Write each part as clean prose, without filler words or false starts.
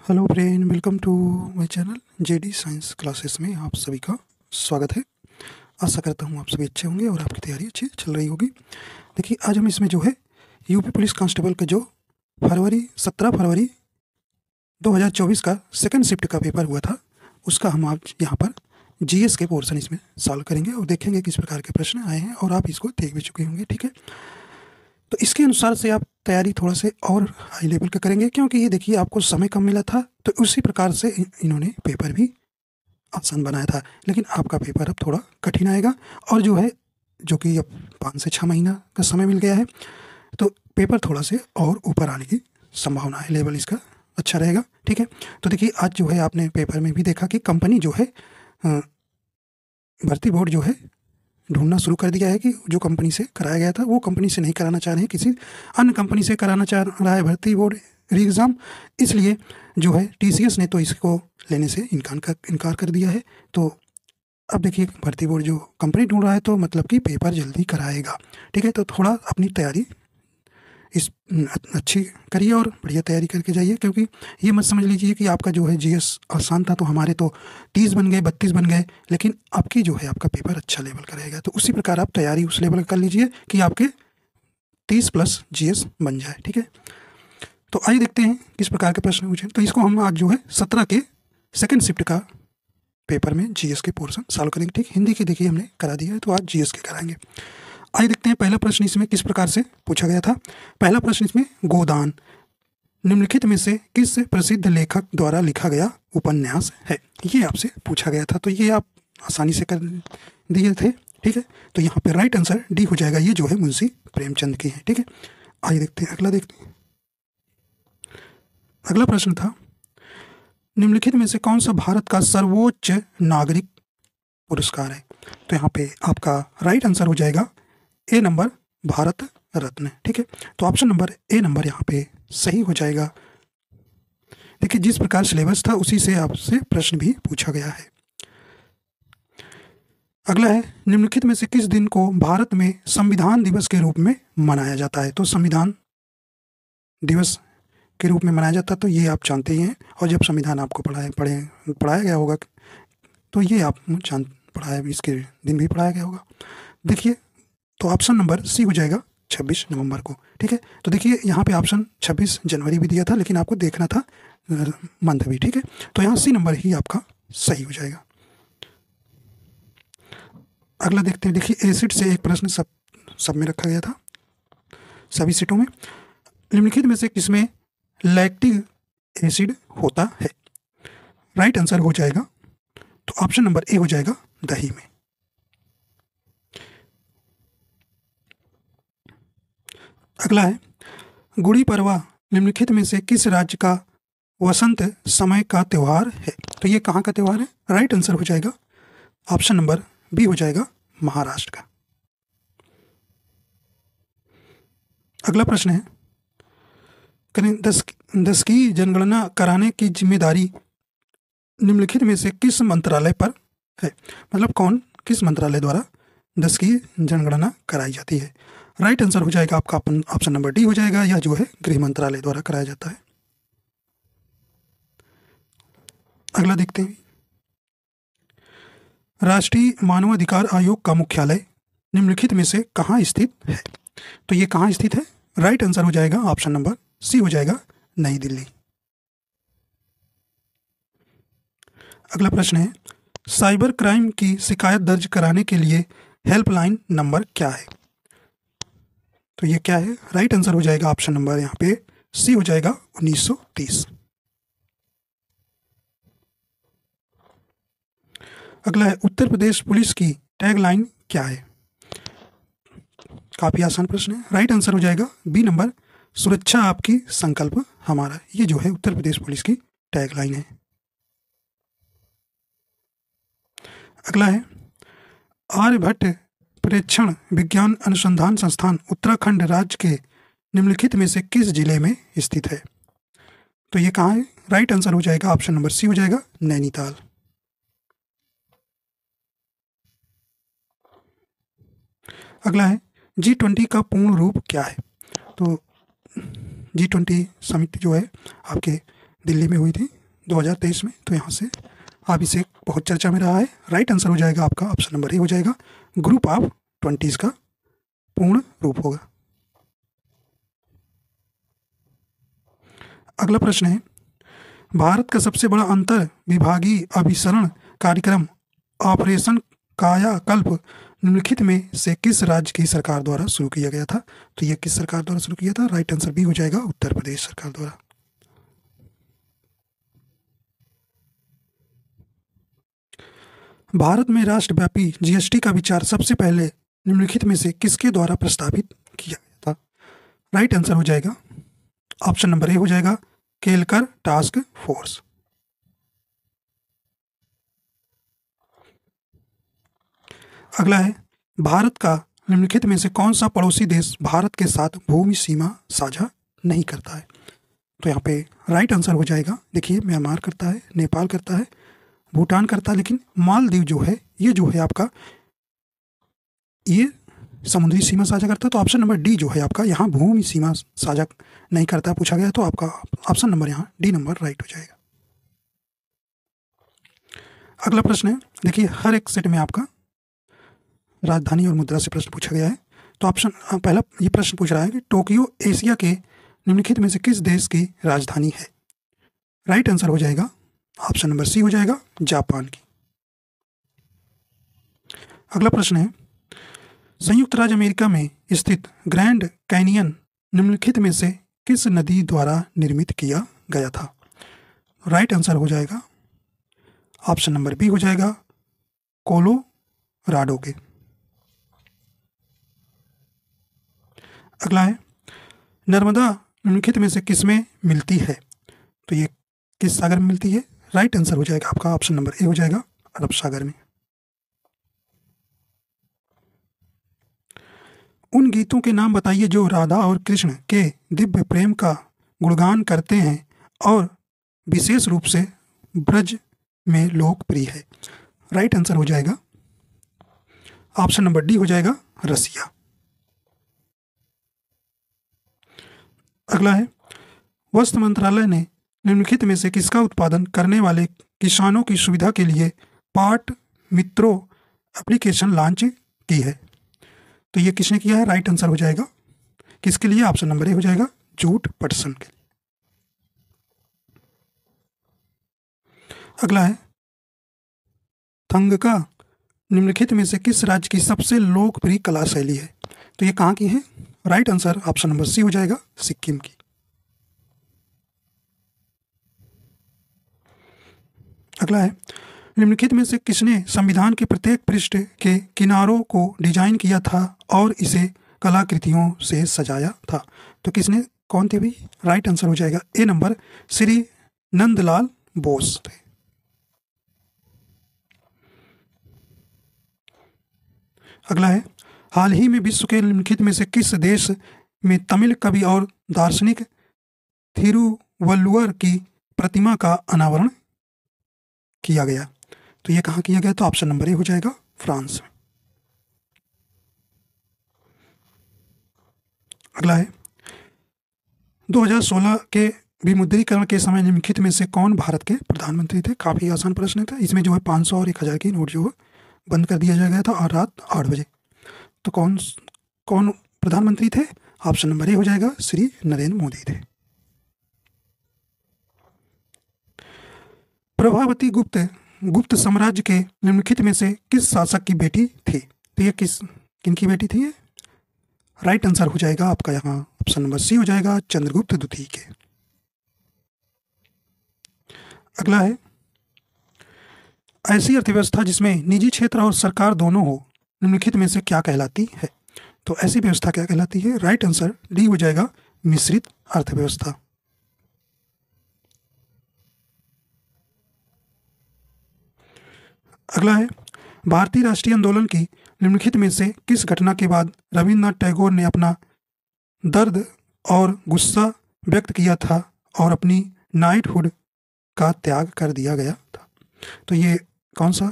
Hello friend, welcome to my channel JD science classes में आप सभी का स्वागत है। आशा करता हूँ आप सभी अच्छे होंगे और आपकी तैयारी अच्छी चल रही होगी। देखिए, आज हम इसमें जो है यूपी पुलिस कांस्टेबल का जो 17 फरवरी 2024 का सेकंड शिफ्ट का पेपर हुआ था, उसका हम आज यहाँ पर जीएस के पोर्शन इसमें सॉल्व करेंगे और देखेंगे किस प्रकार के प्रश्न आए हैं, और आप इसको देख भी चुके होंगे। ठीक है, तो इसके अनुसार से आप तैयारी थोड़ा से और हाई लेवल का करेंगे, क्योंकि ये देखिए आपको समय कम मिला था, तो उसी प्रकार से इन्होंने पेपर भी आसान बनाया था। लेकिन आपका पेपर अब थोड़ा कठिन आएगा, और जो कि अब 5 से 6 महीना का समय मिल गया है, तो पेपर थोड़ा से और ऊपर आने की संभावना है, लेवल इसका अच्छा रहेगा। ठीक है, तो देखिए आज जो है आपने पेपर में भी देखा कि कंपनी जो है भर्ती बोर्ड जो है ढूंढना शुरू कर दिया है कि जो कंपनी से कराया गया था वो कंपनी से नहीं कराना चाह रहे हैं, किसी अन्य कंपनी से कराना चाह रहा है भर्ती बोर्ड री एग्ज़ाम। इसलिए जो है टीसीएस ने तो इसको लेने से इनकार कर दिया है। तो अब देखिए भर्ती बोर्ड जो कंपनी ढूंढ रहा है, तो मतलब कि पेपर जल्दी कराएगा। ठीक है, तो थोड़ा अपनी तैयारी अच्छी करिए और बढ़िया तैयारी करके जाइए, क्योंकि ये मत समझ लीजिए कि आपका जो है जीएस आसान था तो हमारे तो 30 बन गए, 32 बन गए, लेकिन आपकी जो है आपका पेपर अच्छा लेवल का रहेगा। तो उसी प्रकार आप तैयारी उस लेवल का कर लीजिए कि आपके 30+ जीएस बन जाए। ठीक है, तो आइए देखते हैं किस प्रकार के प्रश्न पूछे। तो इसको हम आज जो है 17 के सेकेंड शिफ्ट का पेपर में जीएस के पोर्शन सॉल्व करेंगे। ठीक, हिंदी की देखिए हमने करा दिया है, तो आज जीएस के कराएंगे। आइए देखते हैं पहला प्रश्न इसमें किस प्रकार से पूछा गया था। पहला प्रश्न इसमें गोदान निम्नलिखित में से किस प्रसिद्ध लेखक द्वारा लिखा गया उपन्यास है, ये आपसे पूछा गया था। तो ये आप आसानी से कर दिए थे। ठीक है, तो यहाँ पे राइट आंसर डी हो जाएगा, ये जो है मुंशी प्रेमचंद की है। ठीक है, आइए देखते हैं अगला। देखते हैं अगला प्रश्न था, निम्नलिखित में से कौन सा भारत का सर्वोच्च नागरिक पुरस्कार है। तो यहाँ पे आपका राइट आंसर हो जाएगा ए नंबर, भारत रत्न। ठीक है, तो ऑप्शन नंबर ए नंबर यहाँ पे सही हो जाएगा। देखिए जिस प्रकार सिलेबस था उसी से आपसे प्रश्न भी पूछा गया है। अगला है, निम्नलिखित में से किस दिन को भारत में संविधान दिवस के रूप में मनाया जाता है। तो संविधान दिवस के रूप में मनाया जाता है, तो ये आप जानते ही हैं, और जब संविधान आपको पढ़ाया गया होगा तो ये आप इसके दिन भी पढ़ाया गया होगा। देखिए, तो ऑप्शन नंबर सी हो जाएगा 26 नवंबर को। ठीक है, तो देखिए यहाँ पे ऑप्शन 26 जनवरी भी दिया था, लेकिन आपको देखना था मंथ भी। ठीक है, तो यहाँ सी नंबर ही आपका सही हो जाएगा। अगला देखते हैं। देखिए एसिड से एक प्रश्न सब में रखा गया था, सभी सीटों में। निम्नलिखित में से किसमें लैक्टिक एसिड होता है। राइट आंसर हो जाएगा, तो ऑप्शन नंबर ए हो जाएगा दही में। अगला है, गुड़ी पड़वा निम्नलिखित में से किस राज्य का वसंत समय का त्यौहार है। तो ये कहाँ का त्यौहार है। राइट आंसर हो जाएगा ऑप्शन नंबर बी हो जाएगा महाराष्ट्र का। अगला प्रश्न है, दस की जनगणना कराने की जिम्मेदारी निम्नलिखित में से किस मंत्रालय पर है। मतलब किस मंत्रालय द्वारा 10 की जनगणना कराई जाती है। राइट आंसर हो जाएगा आपका ऑप्शन नंबर डी हो जाएगा, यह जो है गृह मंत्रालय द्वारा कराया जाता है। अगला देखते हैं, राष्ट्रीय मानवाधिकार आयोग का मुख्यालय निम्नलिखित में से कहाँ स्थित है। तो ये कहाँ स्थित है। राइट आंसर हो जाएगा ऑप्शन नंबर सी हो जाएगा नई दिल्ली। अगला प्रश्न है, साइबर क्राइम की शिकायत दर्ज कराने के लिए हेल्पलाइन नंबर क्या है। तो ये क्या है। राइट आंसर हो जाएगा ऑप्शन नंबर यहाँ पे सी हो जाएगा 1930। अगला है, उत्तर प्रदेश पुलिस की टैगलाइन क्या है। काफी आसान प्रश्न है। राइट आंसर हो जाएगा बी नंबर, सुरक्षा आपकी संकल्प हमारा। ये जो है उत्तर प्रदेश पुलिस की टैगलाइन है। अगला है, आर्यभट्ट प्रेक्षण विज्ञान अनुसंधान संस्थान उत्तराखंड राज्य के निम्नलिखित में से किस जिले में स्थित है। तो ये कहाँ है। राइट आंसर हो जाएगा ऑप्शन नंबर सी हो जाएगा नैनीताल। अगला है, G20 का पूर्ण रूप क्या है। तो G20 समिति जो है आपके दिल्ली में हुई थी 2023 में। तो यहाँ से आप इसे बहुत चर्चा में रहा है। राइट आंसर हो जाएगा आपका ऑप्शन नंबर ए हो जाएगा, ग्रुप ऑफ 20 का पूर्ण रूप होगा। अगला प्रश्न है, भारत का सबसे बड़ा अंतर विभागीय अभिसरण कार्यक्रम ऑपरेशन कायाकल्प निम्नलिखित में से किस राज्य की सरकार द्वारा शुरू किया गया था? तो यह किस सरकार द्वारा शुरू किया था? राइट आंसर बी हो जाएगा, उत्तर प्रदेश सरकार द्वारा। भारत में राष्ट्रव्यापी जीएसटी का विचार सबसे पहले निम्नलिखित में से किसके द्वारा प्रस्तावित किया गया था? राइट आंसर हो जाएगा ऑप्शन नंबर ए हो जाएगा, केलकर टास्क फोर्स। अगला है, भारत का निम्नलिखित में से कौन सा पड़ोसी देश भारत के साथ भूमि सीमा साझा नहीं करता है? तो यहाँ पे राइट आंसर हो जाएगा, देखिए म्यांमार करता है, नेपाल करता है, भूटान करता है, लेकिन मालदीव जो है ये जो है आपका ये समुद्री सीमा साझा करता है। तो ऑप्शन नंबर डी जो है आपका यहाँ भूमि सीमा साझा नहीं करता पूछा गया, तो आपका ऑप्शन नंबर यहाँ डी नंबर राइट हो जाएगा। अगला प्रश्न है, देखिए हर एक सेट में आपका राजधानी और मुद्रा से प्रश्न पूछा गया है। तो ऑप्शन पहला ये प्रश्न पूछ रहा है कि टोक्यो एशिया के निम्नलिखित में से किस देश की राजधानी है? राइट आंसर हो जाएगा ऑप्शन नंबर सी हो जाएगा, जापान की। अगला प्रश्न है, संयुक्त राज्य अमेरिका में स्थित ग्रैंड कैनियन निम्नलिखित में से किस नदी द्वारा निर्मित किया गया था? राइट आंसर हो जाएगा ऑप्शन नंबर बी हो जाएगा, कोलोराडो के। अगला है, नर्मदा निम्नलिखित में से किस में मिलती है? तो ये किस सागर में मिलती है? राइट आंसर हो जाएगा आपका ऑप्शन नंबर ए हो जाएगा, अरब सागर में। उन गीतों के नाम बताइए जो राधा और कृष्ण के दिव्य प्रेम का गुणगान करते हैं और विशेष रूप से ब्रज में लोकप्रिय है। राइट आंसर हो जाएगा ऑप्शन नंबर डी हो जाएगा, रसिया। अगला है, वस्त्र मंत्रालय ने निम्नलिखित में से किसका उत्पादन करने वाले किसानों की सुविधा के लिए पाट मित्रों एप्लीकेशन लॉन्च की है? तो ये किसने किया है? राइट आंसर हो जाएगा किसके लिए? ऑप्शन नंबर ए हो जाएगा, जूट पटसन के लिए। अगला है, थंगका निम्नलिखित में से किस राज्य की सबसे लोकप्रिय कला शैली है? तो ये कहाँ की है? Right answer option number C हो जाएगा, सिक्किम की। अगला है, निम्नलिखित में से किसने संविधान के प्रत्येक पृष्ठ के किनारों को डिजाइन किया था और इसे कलाकृतियों से सजाया था? तो किसने, कौन थे भाई? राइट आंसर हो जाएगा ए नंबर, श्री नंदलाल बोस थे। अगला है, हाल ही में विश्व के निम्नलिखित में से किस देश में तमिल कवि और दार्शनिक थिरुवल्लुवर की प्रतिमा का अनावरण किया गया? तो ये कहाँ किया गया? तो ऑप्शन नंबर ए हो जाएगा, फ्रांस में। अगला है, 2016 के विमुद्रीकरण के समय निम्नलिखित में से कौन भारत के प्रधानमंत्री थे? काफी आसान प्रश्न था। इसमें जो है 500 और 1000 की नोट जो है बंद कर दिया गया था और रात 8 बजे। तो कौन कौन प्रधानमंत्री थे? ऑप्शन नंबर ए हो जाएगा, श्री नरेंद्र मोदी थे। प्रभावती गुप्त साम्राज्य के निम्नलिखित में से किस शासक की बेटी थी? तो ये किनकी बेटी थी? ये राइट आंसर हो जाएगा आपका यहाँ ऑप्शन नंबर सी हो जाएगा, चंद्रगुप्त द्वितीय के। अगला है, ऐसी अर्थव्यवस्था जिसमें निजी क्षेत्र और सरकार दोनों हो निम्नलिखित में से क्या कहलाती है? तो ऐसी व्यवस्था क्या कहलाती है? राइट आंसर डी हो जाएगा, मिश्रित अर्थव्यवस्था। अगला है, भारतीय राष्ट्रीय आंदोलन की निम्नलिखित में से किस घटना के बाद रविन्द्रनाथ टैगोर ने अपना दर्द और गुस्सा व्यक्त किया था और अपनी नाइटहुड का त्याग कर दिया गया था? तो ये कौन सा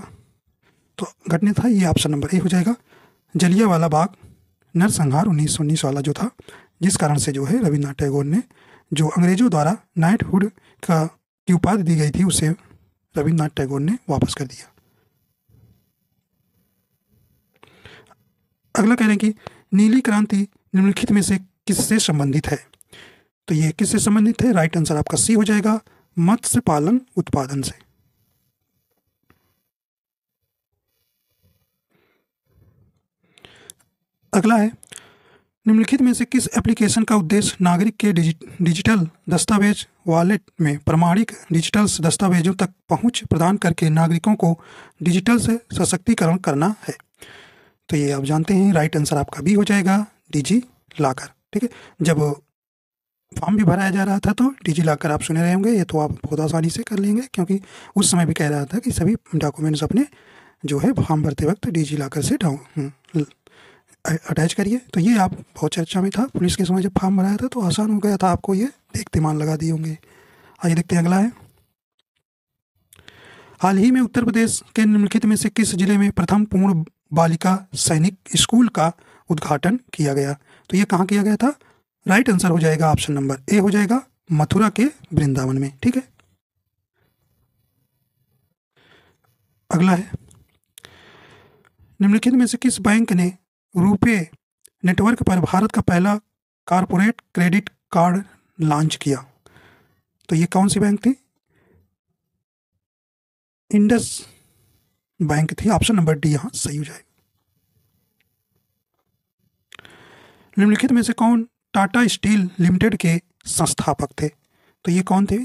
तो घटना था? ये ऑप्शन नंबर ए हो जाएगा, जलियांवाला बाग नरसंहार 1919 वाला जो था, जिस कारण से जो है रविन्द्रनाथ टैगोर ने जो अंग्रेजों द्वारा नाइटहुड की उपाधि दी गई थी उसे रविन्द्रनाथ टैगोर ने वापस कर दिया। अगला कह रहे हैं कि नीली क्रांति निम्नलिखित में से किससे संबंधित है? तो ये किससे संबंधित है? राइट आंसर आपका सी हो जाएगा, मत्स्य पालन उत्पादन से। अगला है, निम्नलिखित में से किस एप्लीकेशन का उद्देश्य नागरिक के डिजिटल दस्तावेज वॉलेट में प्रमाणिक डिजिटल दस्तावेजों तक पहुंच प्रदान करके नागरिकों को डिजिटल से सशक्तिकरण करना है? तो ये आप जानते हैं, राइट आंसर आपका बी हो जाएगा, डिजी लॉकर। ठीक है, जब फॉर्म भी भराया जा रहा था तो डिजी लॉकर आप सुने रहे होंगे, ये तो आप बहुत आसानी से कर लेंगे, क्योंकि उस समय भी कह रहा था कि सभी डॉक्यूमेंट्स अपने जो है फॉर्म भरते वक्त डिजी लॉकर से अटैच करिए। तो ये आप बहुत चर्चा में था, पुलिस के समय जब फॉर्म भराया था तो आसान हो गया था आपको, ये देखते मान लगा दिए होंगे। आइए देखते हैं अगला है, हाल ही में उत्तर प्रदेश के निम्नलिखित में से किस जिले में प्रथम पूर्ण बालिका सैनिक स्कूल का उद्घाटन किया गया? तो ये कहाँ किया गया था? राइट आंसर हो जाएगा ऑप्शन नंबर ए हो जाएगा, मथुरा के वृंदावन में। ठीक है, अगला है, निम्नलिखित में से किस बैंक ने रुपे नेटवर्क पर भारत का पहला कारपोरेट क्रेडिट कार्ड लॉन्च किया? तो ये कौन सी बैंक थी? इंडस बैंक थी, ऑप्शन नंबर डी यहां सही हो जाएगा। निम्नलिखित में से कौन टाटा स्टील लिमिटेड के संस्थापक थे? तो ये कौन थे?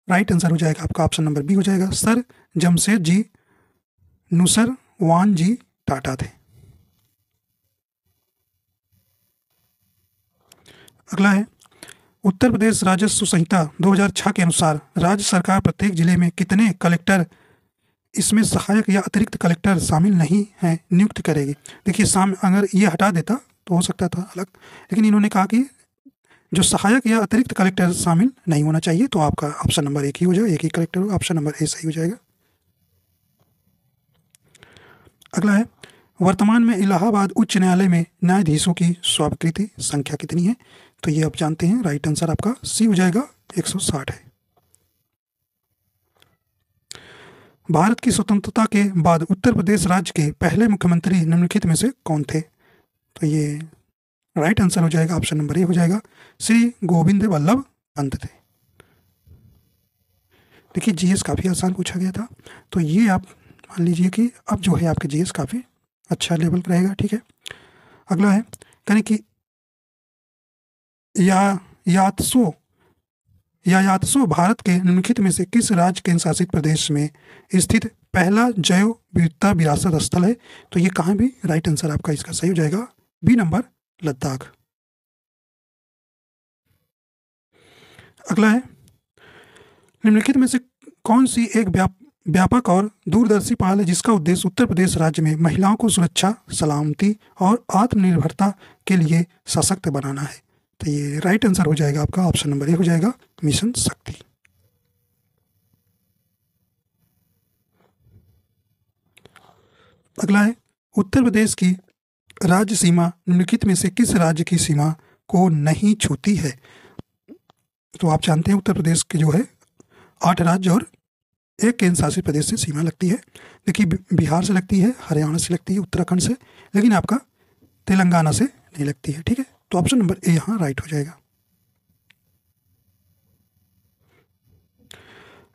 राइट आंसर हो जाएगा आपका ऑप्शन नंबर बी हो जाएगा, सर जमशेदजी नुसरवान जी टाटा थे। अगला है, उत्तर प्रदेश राजस्व संहिता 2006 के अनुसार राज्य सरकार प्रत्येक जिले में कितने कलेक्टर, इसमें सहायक या अतिरिक्त कलेक्टर शामिल नहीं हैं, नियुक्त करेगी? देखिए, अगर ये हटा देता तो हो सकता था अलग, लेकिन इन्होंने कहा कि जो सहायक या अतिरिक्त कलेक्टर शामिल नहीं होना चाहिए, तो आपका ऑप्शन नंबर एक ही हो जाएगा, एक ही कलेक्टर हो, ऑप्शन नंबर ए सही हो जाएगा। अगला है, वर्तमान में इलाहाबाद उच्च न्यायालय में न्यायाधीशों की स्वीकृति संख्या कितनी है? तो ये आप जानते हैं, राइट आंसर आपका सी हो जाएगा, 160 है। भारत की स्वतंत्रता के बाद उत्तर प्रदेश राज्य के पहले मुख्यमंत्री निम्नलिखित में से कौन थे? तो ये राइट आंसर हो जाएगा, ऑप्शन नंबर ए हो जाएगा, श्री गोविंद वल्लभ पंत थे। देखिए, जीएस काफ़ी आसान पूछा गया था, तो ये आप मान लीजिए कि अब जो है आपके जीएस काफ़ी अच्छा लेवल का रहेगा। ठीक है, अगला है, कहें कि यात्सो भारत के निम्नलिखित में से किस राज्य केंद्र शासित प्रदेश में स्थित पहला जैव विविधता विरासत स्थल है? तो ये कहाँ भी? राइट आंसर आपका इसका सही हो जाएगा, बी नंबर, लद्दाख। अगला है, निम्नलिखित में से कौन सी एक व्यापक और दूरदर्शी पहल है जिसका उद्देश्य उत्तर प्रदेश राज्य में महिलाओं को सुरक्षा, सलामती और आत्मनिर्भरता के लिए सशक्त बनाना है? तो ये राइट आंसर हो जाएगा आपका, ऑप्शन नंबर ए हो जाएगा, मिशन शक्ति। अगला है, उत्तर प्रदेश की राज्य सीमा निम्नलिखित में से किस राज्य की सीमा को नहीं छूती है? तो आप जानते हैं उत्तर प्रदेश के जो है 8 राज्य और एक केंद्र शासित प्रदेश से सीमा लगती है। देखिए, बिहार से लगती है, हरियाणा से लगती है, उत्तराखंड से, लेकिन आपका तेलंगाना से नहीं लगती है। ठीक है, तो ऑप्शन नंबर ए यहाँ राइट हो जाएगा।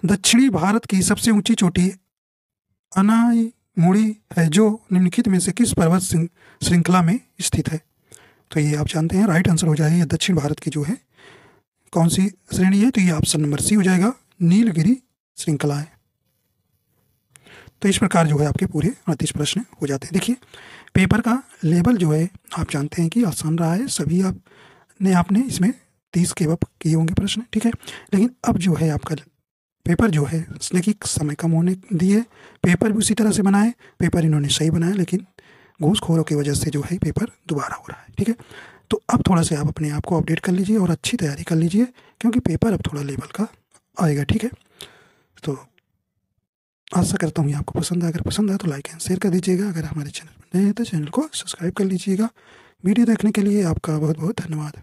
दक्षिणी भारत की सबसे ऊंची चोटी अनाईमुड़ी है, जो निम्नलिखित में से किस पर्वत श्रृंखला में स्थित है? तो ये आप जानते हैं, राइट आंसर हो जाएगा, ये दक्षिण भारत की जो है कौन सी श्रेणी है? तो ये ऑप्शन नंबर सी हो जाएगा, नीलगिरी श्रृंखला है। तो इस प्रकार जो है आपके पूरे 38 प्रश्न हो जाते हैं। देखिए, पेपर का लेवल जो है आप जानते हैं कि आसान रहा है, सभी आपने इसमें 30 के अब किए होंगे प्रश्न। ठीक है, लेकिन अब जो है आपका पेपर जो है, इसलिए कि समय कम होने दिए, पेपर भी उसी तरह से बनाए, पेपर इन्होंने सही बनाया, लेकिन घूसखोरों की वजह से जो है पेपर दोबारा हो रहा है। ठीक है, तो अब थोड़ा से आप अपने आप को अपडेट कर लीजिए और अच्छी तैयारी कर लीजिए, क्योंकि पेपर अब थोड़ा लेवल का आएगा। ठीक है, तो आशा करता हूँ ये आपको पसंद आए। अगर पसंद आए तो लाइक एंड शेयर कर दीजिएगा। अगर हमारे चैनल पर नए हैं तो चैनल को सब्सक्राइब कर लीजिएगा। वीडियो देखने के लिए आपका बहुत बहुत धन्यवाद।